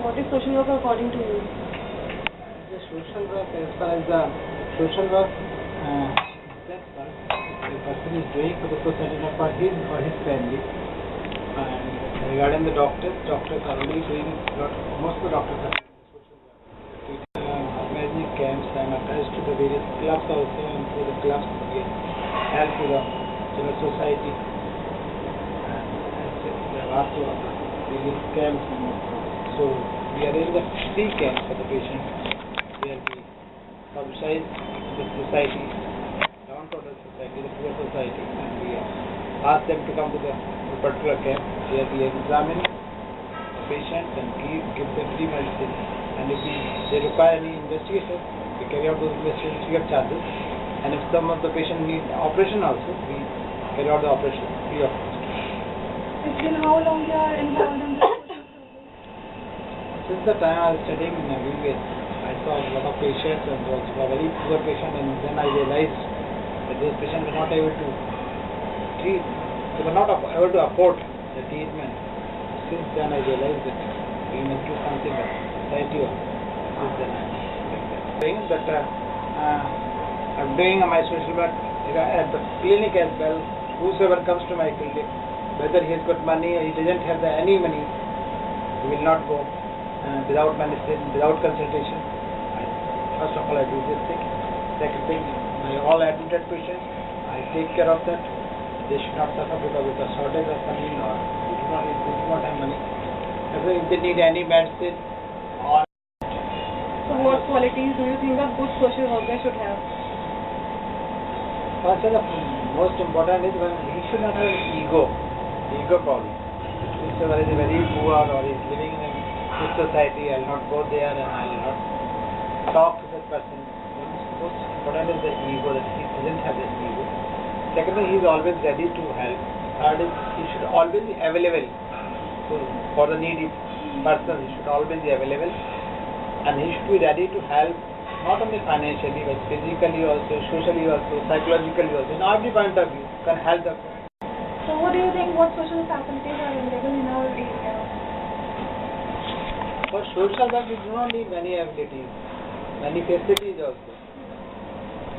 What is social work according to you? The social work, as far as the social work, that work the person is doing for the society, not for his or his family. And regarding the doctors are already doing most of the doctors are doing social work. Organizing camps and attached to the various clubs also, and through the clubs we help to the society. And we have also various camps. So we arrange the free camps for the patients where we publicize the society, downtrodden society, the poor society, and we ask them to come to the particular camp where we examine the patients and give them free medicine. And if they require any investigation, we carry out those investigations free of charges. And if some of the patient need operation also, we carry out the operation free of cost. It's been how long you are involved in this? Since the time I was studying in UAS, I saw a lot of patients, and was a very poor patient, and then I realized that those patients were not able to treat, they were not able to afford the treatment. Since then I realized that we must do something that society of. Since then I'm doing my social work at the clinic as well. Whosoever comes to my clinic, whether he has got money or he doesn't have any money, he will not go without medicine, without consultation. First of all, I do this thing. Second thing, all admitted patients, I take care of that. They should not suffer because of the shortage of money, or they do not have money. If they need any medicine, or so what qualities do you think a good social worker should have? first, the most important is when he should not have ego problem. If someone is very poor or is living in a good society, I will not go there and I will not talk to that person. Most important is the ego, that he doesn't have this ego. Secondly, he is always ready to help. Third is he should always be available. So for the needy person, he should always be available, and he should be ready to help, not only financially but physically also, socially also, psychologically also. In every point of view, can help the person. So what do you think, what social facilities are available in our area? For social work, we do not need many abilities, many facilities also.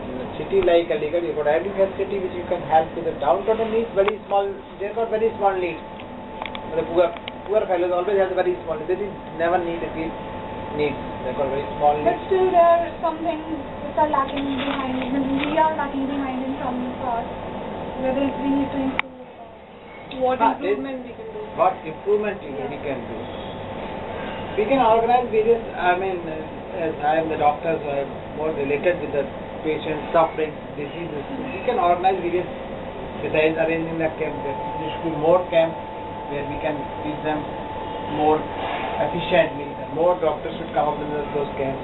In a city like Aligarh, you got every facility which you can help with the downtrodden needs, very small, they got very small needs. The poor fellows always have very small needs, they never need a big needs, they got very small needs. But still there are some things which are lacking behind, we are lacking behind in some parts, whether we need to improve. What improvement we can do? What improvement we can do? We can organize various, as I am the doctor, so I am more related with the patients suffering diseases. We can organize various, besides arranging the camp, there should be more camps where we can teach them more efficiently. More doctors should come up in those camps.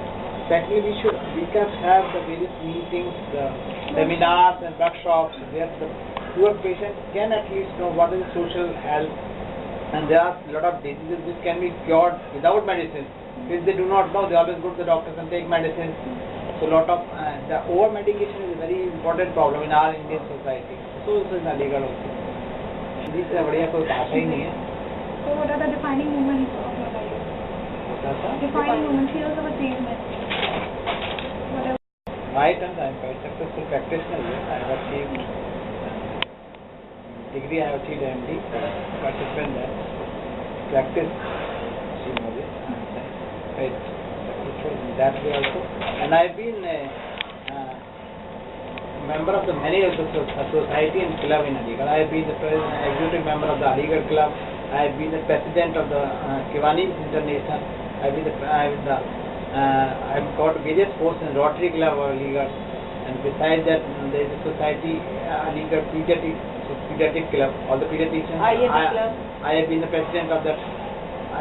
Secondly, we can have the various meetings, the seminars and workshops where the poor patient can at least know what is social health, and there are a lot of diseases which can be cured without medicine. If they do not know, they always go to the doctors and take medicine. So lot of the over medication is a very important problem in our Indian society. So also in Aligarh also. This is बढ़िया कोई भाषा ही नहीं है. So what are the defining moments of your life? Defining moments, fields of achievement. My terms, I am quite successful practitioner. I have achieved degree, I have achieved MD, participant there. Practice, quite successful in that way also. And I have been a member of the many society and club in Aligarh. I have been the executive member of the Aligarh Club. I have been the president of the Kiwani International. I have got various posts in Rotary Club of Aligarh, and besides that there is a society Aligarh Pediatric Club, all the pediatricians. I have been the president of that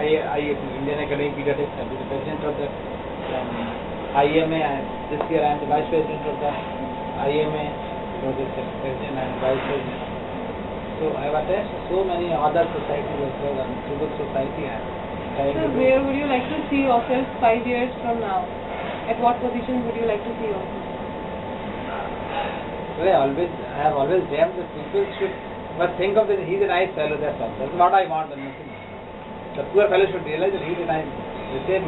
Indian Academy of Pediatrics. I have been the president of that IMA. This year I am the vice president of the IMA. So this president and vice president. So I have attached so many other societies as well, and through the society I am. So where would you like to see yourself 5 years from now? At what position would you like to see yourself? Well, I have always dreamt that people should But think of it, he's a nice fellow, that's all. That's what I want and nothing. The poor fellow should realize that he's a nice within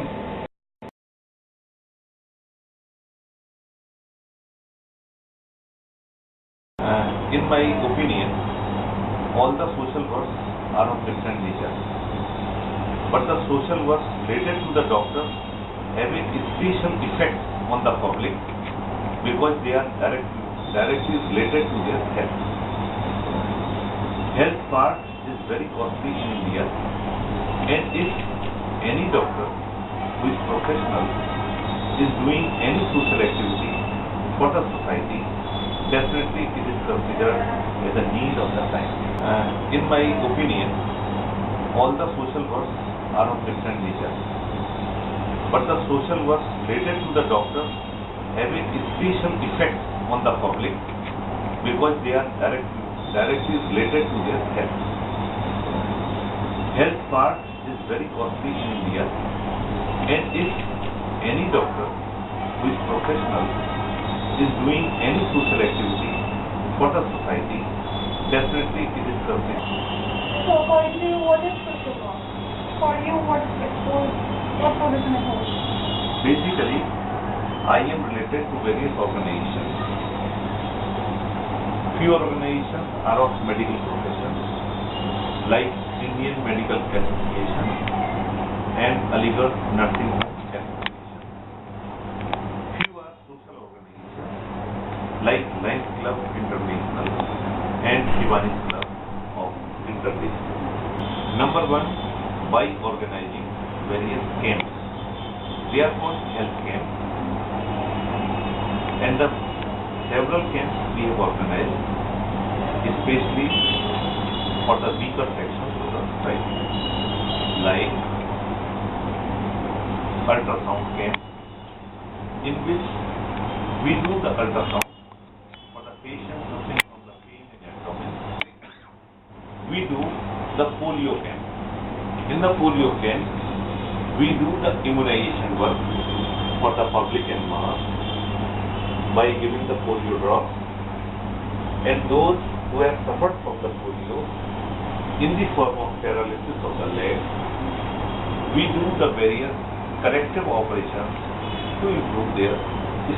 in my opinion, all the social works are of different nature. But the social works related to the doctors have a special effect on the public because they are directly related to their health. Health part is very costly in India, and if any doctor who is professional is doing any social activity for the society, definitely it is considered as a need of the time. In my opinion, all the social works are of different nature. But the social works related to the doctors have a special effect on the public because they are directly related to their health. Health part is very costly in India, and if any doctor who is professional is doing any social activity for the society, definitely it is considered. So according to you, what is social work? For you, what position it holds? Basically, I am related to various organizations. Few organizations are of medical professions, like Indian Medical Association and Aligarh Nursing Home Association. Few are social organizations, like Lions Club International and Shivani's Club of International. Number one, by organizing various camps. They are called health camps, and the several camps we have organized, especially for the weaker sections of the society, like ultrasound camp, in which we do the ultrasound for the patient suffering from the pain in abdomen. We do the polio camp. In the polio camp, we do the immunization work for the public and mass by giving the polio drops, and those who have suffered from the polio in the form of paralysis of the leg, we do the various corrective operations to improve their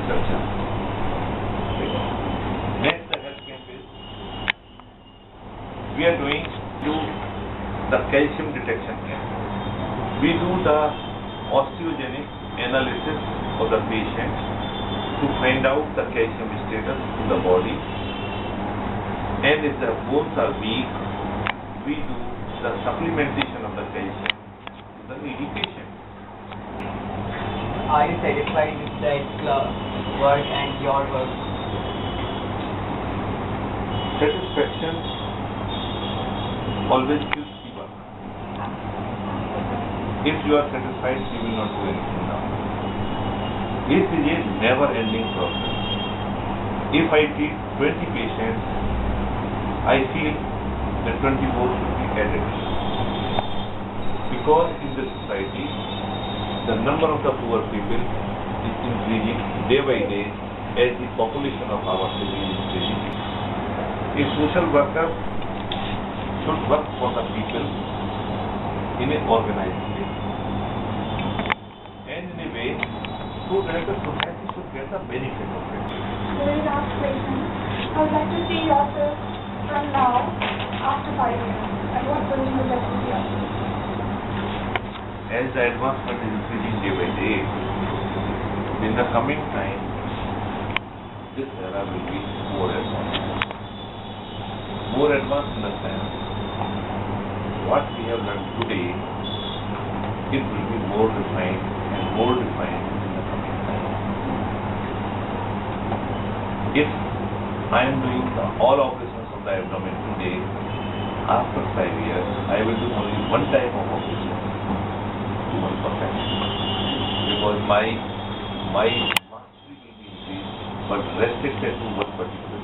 structure. Next, the health camp is, we are doing the calcium detection camp. We do the osteogenic analysis of the patient to find out the calcium status in the body, and if the bones are weak, we do the supplementation of the calcium to the needy patient. Are you satisfied with the club work and your work? Satisfaction always kills the work. If you are satisfied, you will not do anything now. This is a never-ending process. If I treat 20 patients, I feel that 24 should be added. Because in the society, the number of the poor people is increasing day by day as the population of our city is increasing. A social worker should work for the people in an organized way, and in a way so that the society should get the benefit of it. Very last question. I would like to see yourself from now after 5 years. And what position would you like to see yourself? As the advancement is increasing day by day, in the coming time, this era will be more advanced. More advanced in the sense, what we have learned today, it will be more refined and more defined in the coming time. If I am doing all operations of the abdomen today, after 5 years, I will do only one type of operation to one perfection. Because my mastery will be increased, but restricted to one particular